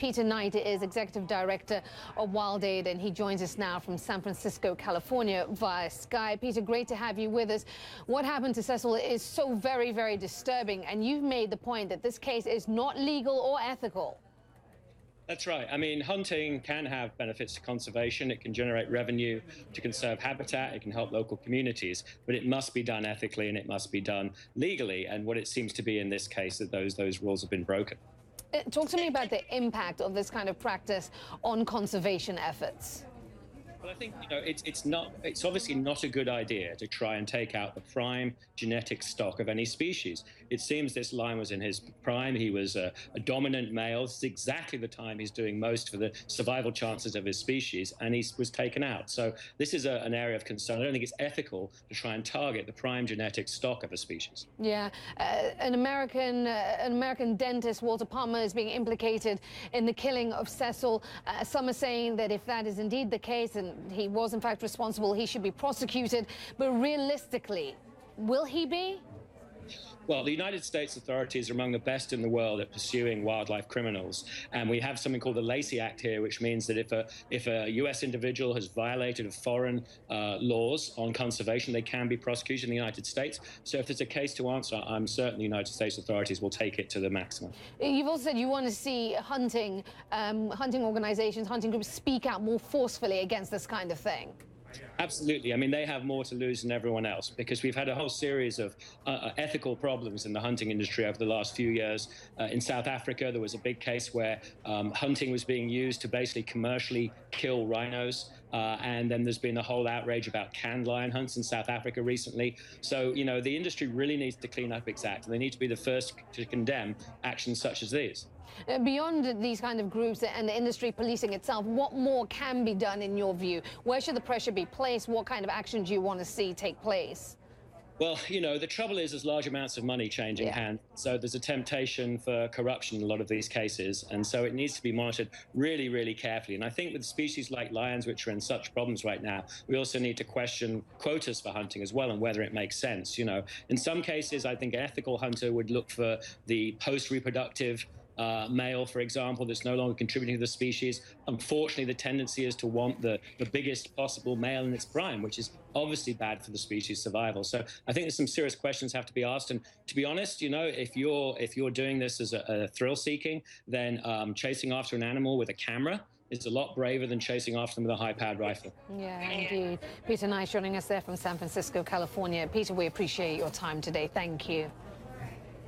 Peter Knight is Executive Director of Wild Aid, and he joins us now from San Francisco, California via Skype. Peter, great to have you with us. What happened to Cecil is so very, very disturbing, and you've made the point that this case is not legal or ethical. That's right. I mean, hunting can have benefits to conservation. It can generate revenue to conserve habitat. It can help local communities, but it must be done ethically and it must be done legally. And what it seems to be in this case that those rules have been broken. Talk to me about the impact of this kind of practice on conservation efforts. Well, I think, it's obviously not a good idea to try and take out the prime genetic stock of any species. It seems this lion was in his prime. He was a dominant male. This is exactly the time he's doing most for the survival chances of his species, and he was taken out. So this is an area of concern. I don't think it's ethical to try and target the prime genetic stock of a species. Yeah, an American dentist, Walter Palmer, is being implicated in the killing of Cecil. Some are saying that if that is indeed the case, and he was in fact responsible, he should be prosecuted. But realistically, will he be? Well, the United States authorities are among the best in the world at pursuing wildlife criminals. And we have something called the Lacey Act here, which means that if a U.S. individual has violated foreign laws on conservation, they can be prosecuted in the United States. So if there's a case to answer, I'm certain the United States authorities will take it to the maximum. You've also said you want to see hunting organizations, hunting groups speak out more forcefully against this kind of thing. Absolutely. I mean, they have more to lose than everyone else because we've had a whole series of ethical problems in the hunting industry over the last few years. In South Africa, there was a big case where hunting was being used to basically commercially kill rhinos. And then there's been a whole outrage about canned lion hunts in South Africa recently. So, the industry really needs to clean up its act, and they need to be the first to condemn actions such as these. Beyond these kind of groups and the industry policing itself, what more can be done in your view? Where should the pressure be placed? What kind of action do you want to see take place? Well, the trouble is there's large amounts of money changing hands. So there's a temptation for corruption in a lot of these cases. And so it needs to be monitored really, really carefully. And I think with species like lions, which are in such problems right now, we also need to question quotas for hunting as well and whether it makes sense. In some cases, I think an ethical hunter would look for the post-reproductive male, for example, that's no longer contributing to the species. Unfortunately, the tendency is to want the biggest possible male in its prime, which is obviously bad for the species' survival. So I think there's some serious questions have to be asked. And to be honest, if you're doing this as a thrill-seeking, then chasing after an animal with a camera is a lot braver than chasing after them with a high-powered rifle. Yeah, indeed. Peter Knight joining us there from San Francisco, California. Peter, we appreciate your time today. Thank you.